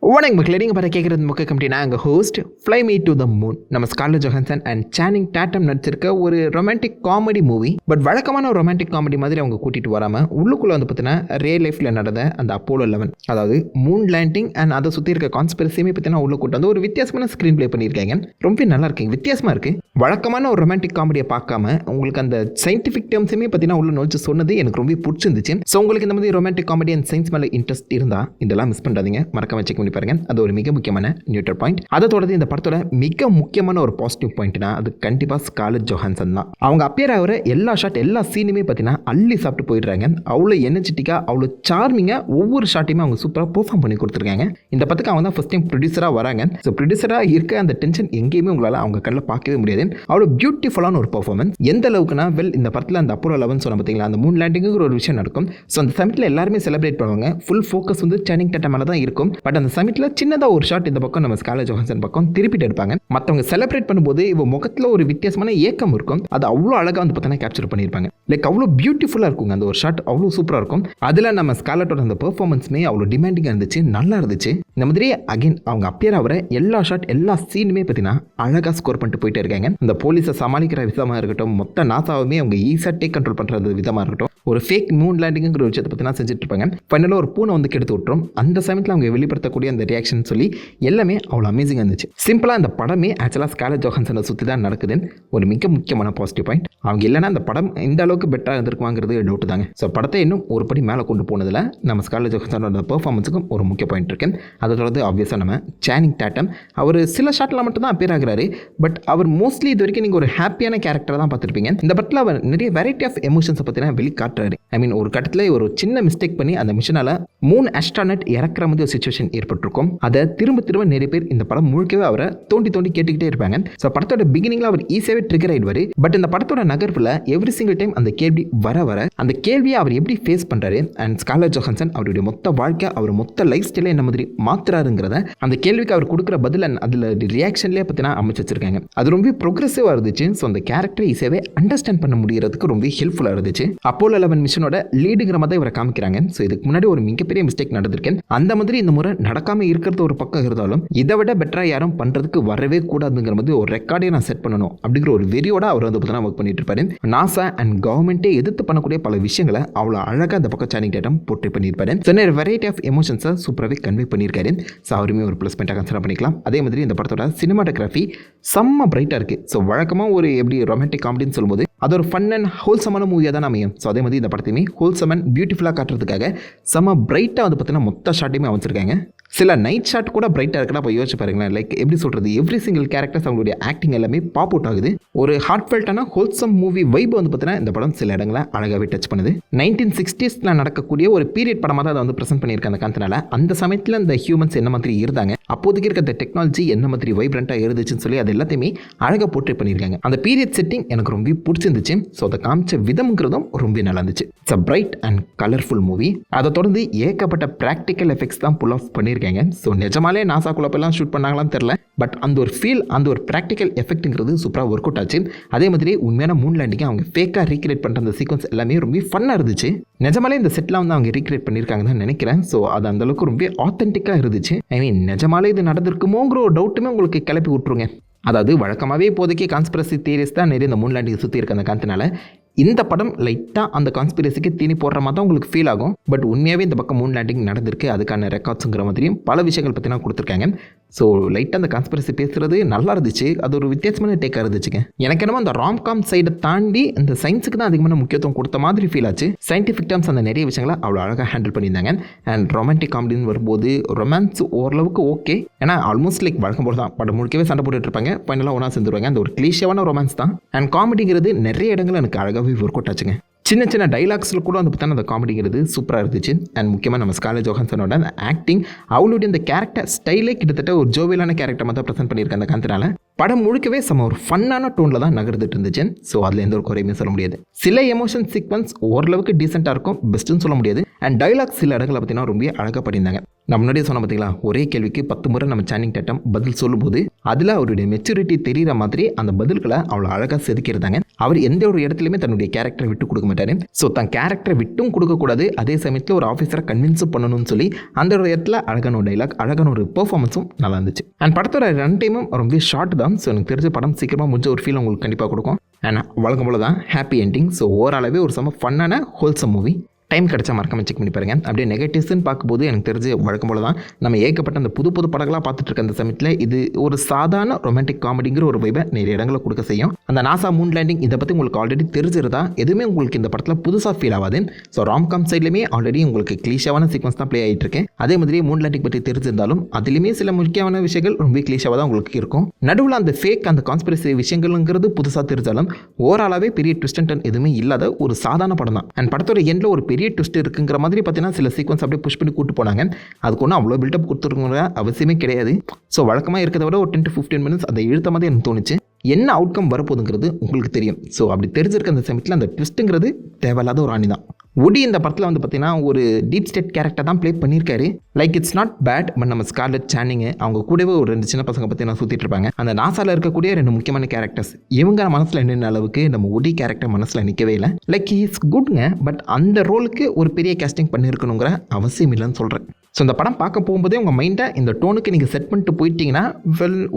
வணக்கம் மக்களே, நீங்கள் பார்த்து கேட்குறது மொக்க கம்பெனி. நான் எங்கள் host Fly Me to the Moon. நம்ம Scarlett Johansson and Channing Tatum நடிச்சிருக்க ஒரு ரொமான்டிக் காமெடி மூவி. பட் வழக்கமான ஒரு ரொமான்டிக் காமெடி மாதிரி அவங்க கூட்டிகிட்டு வராமல் உள்ளுக்குள்ளே வந்து பார்த்தீங்கன்னா ரியல் லைஃப்பில் நடந்த அந்த அப்போலோ 11, அதாவது மூன் லேண்டிங் அண்ட் அதை சுற்றி இருக்க கான்ஸ்பிரசியுமே பார்த்தீங்கன்னா உள்ள கூட்டு வந்து ஒரு வித்தியாசமான ஸ்க்ரீன் ப்ளே பண்ணியிருக்காங்க. ரொம்ப நல்லா இருக்குங்க, வித்தியாசமாக இருக்குது. வழக்கமான ஒரு ரொமான்டிக் காமெடியை பார்க்காம உங்களுக்கு அந்த சயின்டிஃபிக் டேர்ம்ஸுமே பார்த்தீங்கன்னா உள்ள நோச்சு சொன்னது எனக்கு ரொம்ப பிடிச்சிருந்துச்சு. ஸோ உங்களுக்கு இந்த மாதிரி ரொமான்டிக் காமெடி அண்ட் சயின்ஸ் மேலே இன்ட்ரெஸ்ட் இருந்தால் இதெல்லாம் மிஸ் பண்ணாதீங்க, மறக்காம செக் பண்ணி பாருங்க. அது ஒரு மிக முக்கியமான நியூட்ரல் பாயிண்ட். அதை தொடர்ந்து இந்த படத்தோட மிக முக்கியமான ஒரு பாசிட்டிவ் பாயிண்ட்னா அது கண்டிப்பாக ஸ்கார்லெட் ஜோஹான்சன் தான். அவங்க அப்பியர் ஆகிற எல்லா ஷாட் எல்லா சீனுமே பார்த்தீங்கன்னா அள்ளி சாப்பிட்டு போயிடுறாங்க. அவ்வளோ எனர்ஜெட்டிக்காக அவ்வளோ சார்மிங்காக ஒவ்வொரு ஷாட்டையுமே அவங்க சூப்பராக பெர்ஃபார்ம் பண்ணி கொடுத்துருக்காங்க. இந்த படத்துக்கு அவங்க தான் ஃபர்ஸ்ட் டைம் ப்ரொடியூசராக வராங்க. ஸோ ப்ரொடியூசராக இருக்க அந்த டென்ஷன் எங்கேயுமே உங்களால் அவங்க கண்ணில் பார்க்கவே முடியாது. அவ்வளோ பியூட்டிஃபுல்லான ஒரு பர்ஃபார்மன்ஸ். எந்த அளவுக்குனா இந்த படத்தில் அந்த அப்போலோ 11 சொன்ன பார்த்தீங்களா, அந்த மூன் லேண்டிங்குங்கிற ஒரு விஷயம் நடக்கும். ஸோ அந்த சமிட்டில் எல்லாருமே செலிப்ரேட் பண்ணுவாங்க. ஃபுல் ஃபோக்கஸ் வந்து சானிங் டாட்டம் மேலே தான் இருக்கும். பட் அந்த சமிட்டில் சின்னதாக ஒரு ஷாட் இந்த பக்கம் நம்ம ஸ்கார்லெட் ஜோஹான்சன் பக்கம் திருப்பிட்டு எடுப்பாங்க. மற்றவங்க செலிப்ரேட் பண்ணும்போது இவ முகத்தில் ஒரு வித்தியாசமான ஏக்கம் இருக்கும். அது அவ்வளோ அழகாக வந்து பார்த்தீங்கன்னா கேப்சர் பண்ணியிருப்பாங்க. லைக் அவ்வளோ பியூட்டிஃபுல்லாக இருக்குங்க அந்த ஒரு ஷாட், அவ்வளோ சூப்பராக இருக்கும். அதில் நம்ம ஸ்கார்லெட்டோட அந்த பெர்ஃபார்மன்ஸுமே அவ்வளோ டிமாண்டிங்காக இருந்துச்சு, நல்லா இருந்துச்சு. இந்த மாதிரி அகைன் அவங்க அப்பியர் ஆகிற எல்லா ஷாட் எல்லா சீனுமே பார்த்தீங்கன்னா அழகாக ஸ்கோர் பண்ணிட்டு போயிட்டே இருக்காங்க. இந்த போலீஸை சமாளிக்கிற விதமாக இருக்கட்டும், மொத்த நாசாவுமே அவங்க ஈஸியாக டேக் கண்ட்ரோல் பண்ணுறது விதமாக இருக்கட்டும், ஒரு ஃபேக் மூன் லேண்டிங்கிற ஒரு விஷயத்தை பற்றி செஞ்சுட்டு இருப்பாங்க. ஃபைனலாக ஒரு பூனை வந்து கெடுத்து விட்டுரும். அந்த சமயத்தில் அவங்க வெளிப்படுத்தக்கூடிய அந்த ரியாக்ஷன் சொல்லி எல்லாமே அவ்வளோ அமேசிங்காக இருந்துச்சு. சிம்பிளாக அந்த படமே ஆக்சுவலாக ஸ்கார்லெட் ஜோஹான்சனை சுற்றி தான் நடக்குதுன்னு ஒரு மிக முக்கியமான பாசிட்டிவ் பாயிண்ட். அவங்க இல்லைன்னா அந்த படம் இந்த அளவுக்கு பெட்டராக இருந்திருக்குவாங்கிறது டவுட் தாங்க. ஸோ படத்தை இன்னும் ஒரு படி மேலே கொண்டு போனதில் நம்ம ஸ்கார்லெட் ஜோஹான்சனோட பெர்ஃபார்மன்ஸுக்கும் ஒரு முக்கிய பாயிண்ட் இருக்கு. அதை தொடர்ந்து ஆப்வியஸாக நம்ம சானிங் டாட்டம் அவர் சில ஷாட்டில் மட்டும் தான் அப்பியர் ஆகிறாரு. பட் அவர் மோஸ்ட்லி இது வரைக்கும் நீங்கள் ஒரு ஹாப்பியான கேரக்டரை தான் பார்த்துருப்பீங்க. இந்த படத்தில் அவர் நிறைய வெரைட்டி ஆஃப் எமோஷன்ஸை பற்றினா வெளிக்காட்டுறாரு. ஐ மீன் ஒரு கட்டத்தில் ஒரு சின்ன மிஸ்டேக் பண்ணி அந்த மிஷனால் 3 ஆஸ்ட்ரானட் இறக்குற மாதிரி ஒரு சிச்சுவேஷன் ஏற்பட்டிருக்கும். அதை திரும்ப திரும்ப நிறைய பேர் இந்த படம் முழுக்கவே அவரை தோண்டி தோண்டி கேட்டுக்கிட்டே இருப்பாங்க. ஸோ படத்தோட பிகினிங்ல அவர் ஈஸியாகவே ட்ரிகர் ஆயிடுவார். பட் இந்த படத்தோட நகர்வில் எவ்ரி சிங்கிள் டைம் அந்த கேள்வி வர அந்த கேள்வியை அவர் எப்படி ஃபேஸ் பண்றாரு அண்ட் ஸ்கார்லெட் ஜோஹான்சன் அவருடைய மொத்த வாழ்க்கை, அவர் மொத்த லைஃப் ஸ்டைலை என்ன மாதிரி மாத்துறாருங்கிறத அந்த கேள்விக்கு அவர் கொடுக்குற பதில் அதில் ரியாக்ஷன்லேயே பற்றினா அமைச்சு வச்சிருக்காங்க. அது ரொம்ப ப்ரோக்ரெசிவாக இருந்துச்சு. ஸோ அந்த கேரக்டரை ஈஸியாகவே அண்டர்ஸ்டாண்ட் பண்ண முடியறதுக்கு ரொம்ப ஹெல்ப்ஃபுல்லாக இருந்துச்சு. அப்போலோ 11 மிஷனோட லீடுங்கிற மாதிரி இவரை காமிக்கிறாங்க. ஸோ இதுக்கு முன்னாடி ஒரு மிகப்பெரிய மிஸ்டேக் நடந்திருக்கேன், அந்த மாதிரி இந்த முறை நடக்காம இருக்கிறது ஒரு பக்கம் இருந்தாலும் இதை விட பெட்டரா யாரும் பண்றதுக்கு வரவே கூடாதுங்கிற மாதிரி ஒரு ரெக்கார்டே நான் செட் பண்ணணும் அப்படிங்கிற ஒரு வெறியோட அவர் வந்து பார்த்தீங்கன்னா ஒர்க் பண்ணிட்டு இருப்பாரு. நாசா அண்ட் கவர்மெண்ட்டே எதிர்த்து பண்ணக்கூடிய பல விஷயங்களை அவ்வளோ அழகாக அந்த பக்கம் சானிங் டாட்டம் போர்ட்ரே பண்ணியிருப்பாரு. ஸோ நிறைய வெரைட்டி ஆஃப் எமோஷன்ஸை சூப்பராகவே கன்வே பண்ணியிருக்காரு. ஸோ அவருமே ஒரு ப்ளஸ் பாயிண்டாக கன்சிடர் பண்ணிக்கலாம். அதே மாதிரி இந்த படத்தோட சினிமாட்டோகிராஃபி செம்ம பிரைட்டாக இருக்குது. ஸோ வழக்கமாக ஒரு எப்படி ரொமான்டிக் காமெடின்னு சொல்லும்போது அது ஒரு ஃபன் அண்ட் ஹோல்சமான மூவியாக தான் அமையும். ஸோ அதே மாதிரி இந்த படத்தையுமே ஹோல்சம் அண்ட் பியூட்டிஃபுல்லாக காட்டுறதுக்காக செம்ம பிரைட்டாக வந்து பார்த்தீங்கன்னா மொத்த ஷாட்டையுமே அமைச்சிருக்காங்க. சில நைட் ஷாட் கூட பிரைட்டாக இருக்குன்னா அப்போ யோசிச்சு பாருங்களேன். லைக் எப்படி சொல்கிறது, எவ்ரி சிங்கிள் கேரக்டர்ஸ் அவங்களுடைய ஆக்டிங் எல்லாமே பாப் அவுட் ஆகுது. ஒரு ஹார்ட்ஃபெல்ட்டான ஹோல்சம் மூவி வைப் வந்து பார்த்தீங்கன்னா இந்த படம் சில இடங்களை அழகாகவே டச் பண்ணுது. 1960s நடக்கக்கூடிய ஒரு பீரியட் படமாக தான் அதை வந்து ப்ரெசென்ட் பண்ணியிருக்காங்க அந்த காரணத்தினால. அந்த சமயத்தில் இந்த ஹியூமன்ஸ் என்ன மாதிரி இருந்தாங்க, அப்போதைக்கு இருக்க அந்த டெக்னாலஜி என்ன மாதிரி வைப்ரண்ட்டாக இருந்துச்சுன்னு சொல்லி அது எல்லாத்தையுமே அழகாக போர்ட்ரே பண்ணியிருக்காங்க. அந்த பீரியட் செட்டிங் எனக்கு ரொம்ப பிடிச்சிருந்துச்சு. ஸோ அதை காமிச்ச விதம்ங்கிறதும் ரொம்ப நல்லா இருந்துச்சு. It's a bright and colourful movie. அதை தொடர்ந்து ஏகப்பட்ட ப்ராக்டிக்கல் எஃபெக்ட்ஸ் தான் புல் ஆஃப் பண்ணியிருக்காங்க. ஸோ நிஜமாலே நாசா குழப்பெல்லாம் ஷூட் பண்ணாங்களான்னு தெரியல. பட் அந்த ஒரு ஃபீல், அந்த ஒரு ப்ராக்டிக்கல் எஃபெக்ட்டுங்கிறது சூப்பராக ஒர்க் அவுட் ஆச்சு. அதே மாதிரி உண்மையான மூன் லேண்டிங்கை அவங்க ஃபேக்காக ரீக்ரியேட் பண்ணுற அந்த சீக்வன்ஸ் எல்லாமே ரொம்ப ஃபன்னாக இருந்துச்சு. நிஜமாலே இந்த செட்லாம் வந்து அவங்க ரீக்ரியேட் பண்ணியிருக்காங்கன்னு தான் நினைக்கிறேன். ஸோ அது அந்தளவுக்கு ரொம்ப ஆத்தென்டிக்காக இருந்துச்சு. ஐ மீன் நிஜமாலே இது நடந்திருக்குமோங்கிற ஒரு டவுட்டுமே உங்களுக்கு கிளப்பி விட்டுருங்க. அதாவது வழக்கமாகவே இப்போதைக்கு கான்ஸ்பிரசி தியரிஸ் தான் நிறைய இந்த மூன் லேண்டிங்கை சுற்றி இருக்க அந்த காரணத்தினால இந்த படம் லைட்டாக அந்த கான்ஸ்பிரசிக்கு தீனி போடுற மாதிரி தான் உங்களுக்கு ஃபீல் ஆகும். பட் உண்மையாகவே இந்த பக்கம் மூன் லேண்டிங் நடந்திருக்கு, அதுக்கான ரெக்கார்ட்ஸுங்கிற மாதிரியும் பல விஷயங்கள் பற்றி நான் கொடுத்துருக்காங்க. ஸோ லைட்டாக அந்த கான்ஸ்பிரசி பேசுகிறது நல்லா இருந்துச்சு. அது ஒரு வித்தியாசமான டேக்காக இருந்துச்சுங்க. எனக்கு என்னமோ அந்த ராம்காம் சைடை தாண்டி இந்த சயின்ஸுக்கு தான் அதிகமான முக்கியத்துவம் கொடுத்த மாதிரி ஃபீல் ஆச்சு. சயின்டிஃபிக் டேர்ம்ஸ் அந்த நிறைய விஷயங்களை அவ்வளோ அழகாக ஹேண்டில் பண்ணியிருந்தாங்க. அண்ட் ரொமான்டிக் காமெடின்னு வரும்போது ரொமான்ஸ் ஓரளவுக்கு ஓகே, ஏன்னா ஆல்மோஸ்ட் லைக் வழக்கம் போல தான் படம் முழுக்கவே சண்டை போட்டுட்டு இருப்பாங்க, ஃபைனலாக ஒன்றா சேர்ந்துருவாங்க. அந்த ஒரு கிளீஷியாவான ரொமான்ஸ் தான். அண்ட் காமெடிங்கிறது நிறைய இடங்கள் எனக்கு அழகாகவே ஒர்க் அவுட் ஆச்சுங்க. சின்ன சின்ன டைலாக்ஸில் கூட வந்து பார்த்தா அந்த காமெடிங்கிறது சூப்பராக இருந்துச்சு. அண்ட் முக்கியமாக நம்ம ஸ்கார்லெட் ஜோஹான்சனோட அந்த ஆக்டிங், அவளுடைய அந்த கேரக்டர் ஸ்டைலே கிட்டத்தட்ட ஒரு ஜோவியலான கேரக்டர் மாதிரி ப்ரெசென்ட் பண்ணியிருக்காங்க. அந்த காரணத்தினால படம் முழுக்கவே ஒரு ஃபன்னான டோனில் தான் நகர்ந்துட்டு இருந்துச்சு. ஸோ அதில் எந்த ஒரு குறையுமே சொல்ல முடியாது. சில எமோஷன் சீக்வன்ஸ் ஓரளவுக்கு டீசெண்டாக இருக்கும், பெஸ்ட்டுன்னு சொல்ல முடியாது. அண்ட் டைலாக் சில இடங்களை பார்த்தீங்கன்னா ரொம்ப அழகாக பண்ணியிருந்தாங்க. நம்ம முன்னாடியே சொன்ன பார்த்தீங்களா, ஒரே கேள்விக்கு 10 முறை நம்ம சானிங் டாட்டம் பதில் சொல்லும்போது அதில் அவருடைய மெச்சூரிட்டி தெரிகிற மாதிரி அந்த பதில்களை அவ்வளோ அழகாக செதுக்கியிருந்தாங்க. அவர் எந்த ஒரு இடத்துலையுமே தன்னுடைய கேரக்டரை விட்டு கொடுக்க மாட்டார். ஸோ தன் கேரக்டரை விட்டும் கொடுக்கக்கூடாது, அதே சமயத்தில் ஒரு ஆஃபீஸரை கன்வின்ஸும் பண்ணணும்னு சொல்லி அந்த ஒரு இடத்துல அழகான ஒரு டைலாக், அழகான ஒரு பெர்ஃபார்மன்ஸும் நல்லா இருந்துச்சு. அண்ட் படத்தோட ரன் டைமும் ரொம்ப ஷார்ட் தான். ஸோ எனக்கு தெரிஞ்ச படம் சீக்கிரமாக முடிஞ்ச ஒரு ஃபீல் உங்களுக்கு கண்டிப்பாக கொடுக்கும். அண்ட் வழக்கம் போல தான் ஹாப்பி எண்டிங். ஸோ ஓவராலாகவே ஒரு செம்ம ஃபன்னான ஹோல்சம் மூவி. டைம் கிடச்சா மறக்காம செக் பண்ணி பாருங்க. அப்படியே நெகட்டிவ்ஸ்ன்னு பார்க்கும்போது எனக்கு தெரிஞ்சு வழக்கம் போல தான் நம்ம ஏகப்பட்ட அந்த புது படங்களாக பார்த்துட்டு இருக்க அந்த சமயத்தில் இது ஒரு சாதாரண ரொமான்டிக் காமெடிங்கிற ஒரு வைபை நிறைய இடங்களை கொடுக்க செய்யும். அந்த நாசா மூன் லேண்டிங் இதை பற்றி உங்களுக்கு ஆல்ரெடி தெரிஞ்சிருந்தா எதுவுமே உங்களுக்கு இந்த படத்தில் புதுசாக ஃபீல் ஆகாது. ஸோ ராம்காம் சைட்லையுமே ஆல்ரெடி உங்களுக்கு கிளீஷாவான சீக்வன்ஸ் தான் ப்ளே ஆகிட்டு இருக்கேன். அதே மாதிரி மூன் லேண்டிங் பற்றி தெரிஞ்சிருந்தாலும் அதுலேயுமே சில முக்கியமான விஷயங்கள் ரொம்ப கிளீஷாவாக தான் உங்களுக்கு இருக்கும். நடுவில் அந்த ஃபேக் அந்த கான்ஸ்பிரசி விஷயங்கள்ங்கிறது புதுசாக தெரிஞ்சாலும் ஓவராலாகவே பெரிய ட்விஸ்ட் அண்ட் டர்ன் எதுவுமே இல்லாத ஒரு சாதாரண படம் தான். அண்ட் படத்தோட எண்டில் ஒரு பெரிய ட்விஸ்ட் இருக்குங்கிற மாதிரி பார்த்தீங்கன்னா சில சீக்வன்ஸ் அப்படியே புஷ் பண்ணி கூட்டு போனாங்க. அதுக்கு ஒன்றும் அவ்வளோ பில்டப் கொடுத்துருக்குங்கிற அவசியமே கிடையாது. ஸோ வழக்கமாக இருக்கிறத விட ஒரு 10 to 15 minutes அதை இழுத்த மாதிரி எனக்கு தோணுச்சு. என்ன அவுட்கம் வரப்போகுதுங்கிறது உங்களுக்கு தெரியும். ஸோ அப்படி தெரிஞ்சிருக்க அந்த சமயத்தில் அந்த ட்விஸ்ட்டுங்கிறது தேவையில்லாத ஒரு ஆணி தான். ஒடி இந்த படத்தில் வந்து பார்த்தீங்கன்னா ஒரு டீப் ஸ்டேட் கேரக்டர் தான் ப்ளே பண்ணியிருக்காரு. Like it's not bad. But நம்ம ஸ்கார்லெட் சானிங்கு அவங்க கூடவே ஒரு 2 சின்ன பசங்க பற்றி நான் சுற்றிட்டு இருப்பாங்க. அந்த நாசாவில் இருக்கக்கூடிய 2 முக்கியமான கேரக்டர்ஸ் இவங்க மனசில் நின்ற அளவுக்கு நம்ம ஒடி கேரக்டர் மனசில் நிற்கவே இல்லை. லைக் ஹி இஸ் குட்ங்க. பட் அந்த ரோலுக்கு ஒரு பெரிய கேஸ்டிங் பண்ணியிருக்கணுங்கிற அவசியம் இல்லைன்னு சொல்கிறேன். ஸோ இந்த படம் பார்க்க போகும்போதே உங்கள் மைண்டை இந்த டோனுக்கு நீங்கள் செட் பண்ணிட்டு போயிட்டீங்கன்னா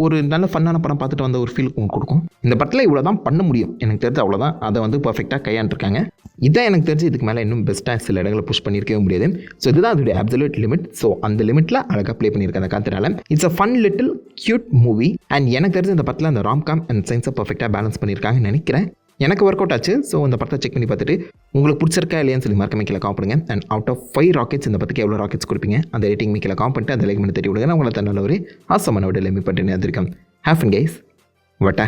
ஒரு நல்ல ஃபன்னான படம் பார்த்துட்டு வந்த ஒரு ஃபீல் உங்களுக்கு கொடுக்கும். இந்த படத்தில் இவ்வளோ தான் பண்ண முடியும் எனக்கு தெரிஞ்சு, அவ்வளோதான். அதை வந்து பர்ஃபெக்டாக கையாண்டுருக்காங்க. இதான் எனக்கு தெரிஞ்சு இதுக்கு மேலே இன்னும் பெஸ்ட்டாக சில இடங்களை புஷ் பண்ணியிருக்கவே முடியாது. ஸோ இதுதான் அதோடைய அப்சல்யூட் லிமிட். ஸோ அந்த லிமிட்டில் அழகாக ப்ளே பண்ணியிருக்காங்க காத்தினால. It's a fun little cute movie. And எனக்கு தெரிஞ்சு இந்த படத்தில் அந்த ராம்காம் அண்ட் சயின்ஸை பர்ஃபெக்டாக பேலன்ஸ் பண்ணியிருக்காங்கன்னு நினைக்கிறேன். எனக்கு ஒர்க் அவுட் ஆச்சு. ஸோ இந்த படத்தை செக் பண்ணி பார்த்துட்டு உங்களுக்கு பிடிச்சிருக்கா இல்லையான்னு சொல்லி மறக்காம கீழே காம் பண்ணுங்க. அண்ட் அவுட் ஆஃப் 5 ராக்கெட்ஸ் இந்த படத்துக்கு எவ்வளோ ராக்கெட்ஸ் கொடுப்பீங்க அந்த ரேட்டிங் கீழே காம் பண்ணிட்டு அந்த லைக் பண்ணி தெரிய விடுங்க. நான் உங்களை தன்னால ஒரு ஆசமான விட லெமி பண்ணிட்டு இருக்கேன். Have fun guys. வட்டா.